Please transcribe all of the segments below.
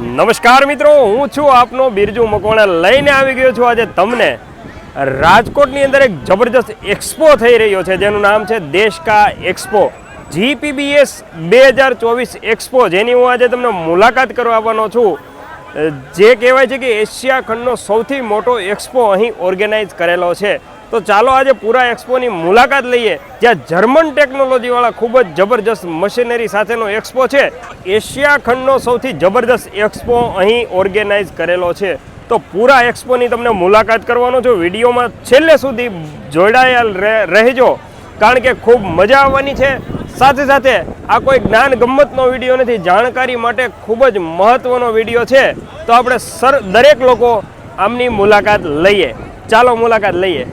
નમસ્કાર મિત્રો, હું છું આપનો બિરજુ મકવાણા લઈને આવી ગયો છું આજે તમને રાજકોટની અંદર એક જબરદસ્ત એક્સપો થઈ રહ્યો છે જેનું નામ છે દેશ કા એક્સપો GPBS 2024 એક્સપો, જેની હું આજે તમને મુલાકાત કરવા આવવાનો છું. જે કહેવાય છે કે એશિયા ખંડનો સૌથી મોટો એક્સપો અહીં ઓર્ગેનાઇઝ કરેલો છે. તો ચાલો આજે પૂરા એક્સપોની મુલાકાત લઈએ, જ્યાં જર્મન ટેકનોલોજીવાળા ખૂબ જ જબરજસ્ત મશીનરી સાથેનો એક્સપો છે. એશિયા ખંડનો સૌથી જબરજસ્ત એક્સપો અહીં ઓર્ગેનાઇઝ કરેલો છે. તો પૂરા એક્સપોની તમને મુલાકાત કરવાનો છું. વિડીયોમાં છેલ્લે સુધી જોડાયેલ રહેજો, કારણ કે ખૂબ મજા આવવાની છે. સાથે સાથે આ કોઈ જ્ઞાન ગમ્મતનો વિડીયો નથી, જાણકારી માટે ખૂબ જ મહત્ત્વનો વિડીયો છે. તો આપણે દરેક લોકો આમની મુલાકાત લઈએ. ચાલો મુલાકાત લઈએ.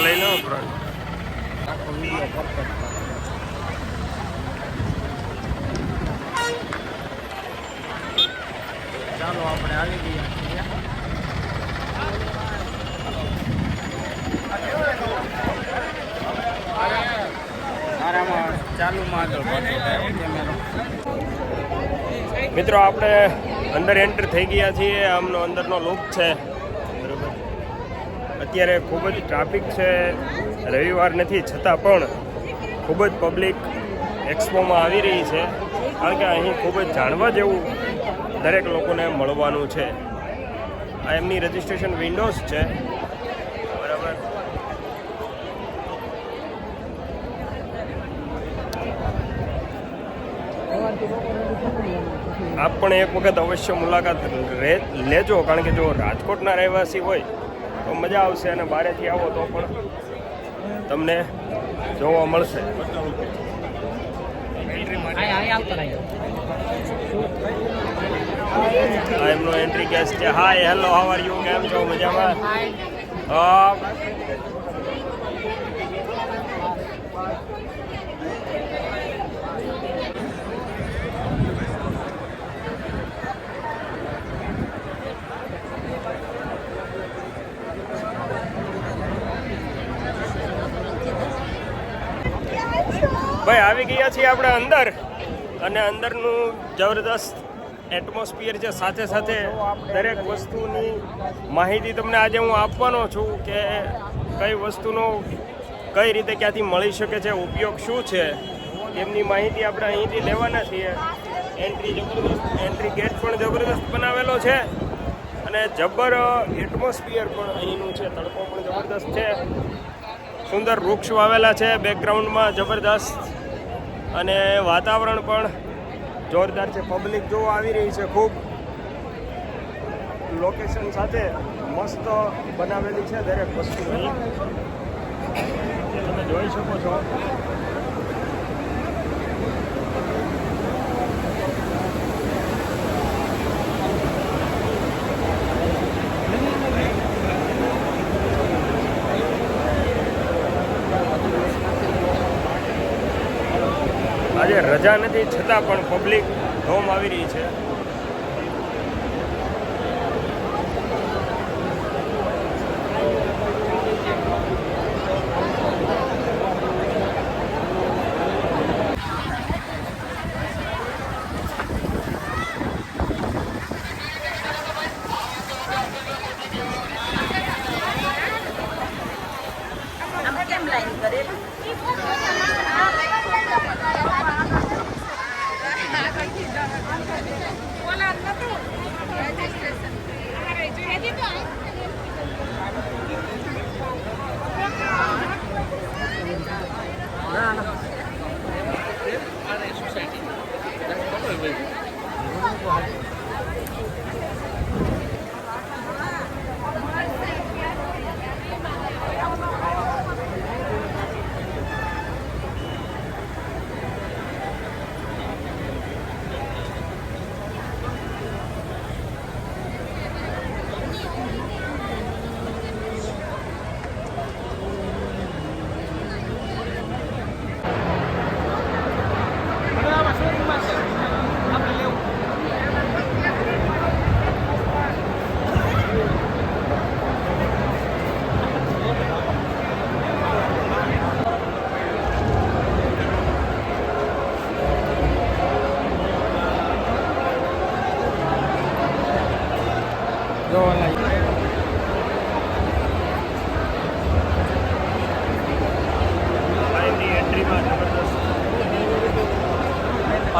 લઈ લો ચાલો આપણે આવી ગયા મિત્રો, આપણે અંદર એન્ટર થઈ ગયા છીએ. આમનો અંદરનો લુક છે. બરાબર, અત્યારે ખૂબ જ ટ્રાફિક છે, રવિવાર નથી છતાં પણ ખૂબ જ પબ્લિક એક્સપોમાં આવી રહી છે, કારણ કે અહીં ખૂબ જ જાણવા જેવું દરેક લોકોને મળવાનું છે. આ એમની રજિસ્ટ્રેશન વિન્ડોઝ છે. બરાબર, આપ પણ એક વખત અવશ્ય મુલાકાત લેજો, કારણ કે જો રાજકોટના રહેવાસી હોય તો મજા આવશે, અને બહારેથી આવો તો પણ તમને જોવા મળશે. આ એમનો એન્ટ્રી ગેસ છે. હાય, હેલો, હાવ આર યુ? કેમ છો? મજામાં? ભાઈ, આવી ગયા છીએ આપણે અંદર, અને અંદરનું જબરદસ્ત એટમોસ્ફિયર છે. સાથે સાથે દરેક વસ્તુની માહિતી તમને આજે હું આપવાનો છું કે કઈ વસ્તુનો કઈ રીતે ક્યાંથી મળી શકે છે, ઉપયોગ શું છે, એમની માહિતી આપણે અહીંથી લેવાના છીએ. એન્ટ્રી ગેટ પણ જબરદસ્ત બનાવેલો છે, અને જબર એટમોસ્ફિયર પણ અહીંનું છે. તડકો પણ જબરદસ્ત છે. સુંદર વૃક્ષ વાવેલા છે બેકગ્રાઉન્ડમાં, જબરદસ્ત, અને વાતાવરણ પણ જોરદાર છે. પબ્લિક જોવા આવી રહી છે. ખૂબ લોકેશન સાથે મસ્ત બનાવેલી છે દરેક વસ્તુ. તમે જોઈ શકો છો. આજે રજા નથી છતાં પણ પબ્લિક ધોમ આવી રહી છે.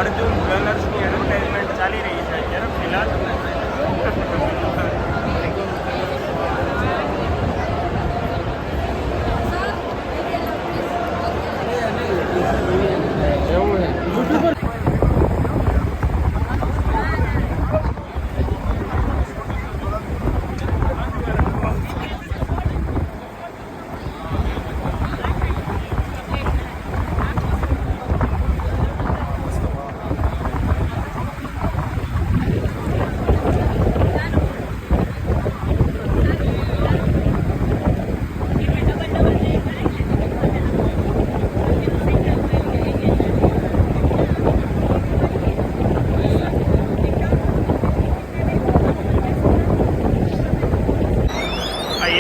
અર્જુન જ્વેલર્સની એડવર્ટાઇઝમેન્ટ ચાલી રહી છે અત્યારે ફિલહાલ.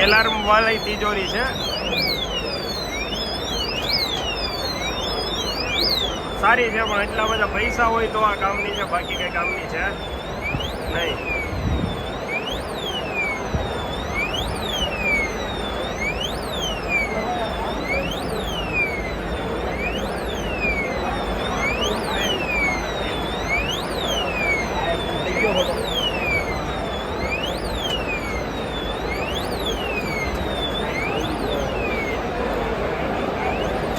એલાર્મ વાળી તિજોરી છે. સારી છે પણ એટલા બધા પૈસા હોય તો આ કામની છે, બાકી કઈ કામની છે નહીં.